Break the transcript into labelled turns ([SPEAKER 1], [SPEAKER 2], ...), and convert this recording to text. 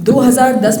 [SPEAKER 1] 2010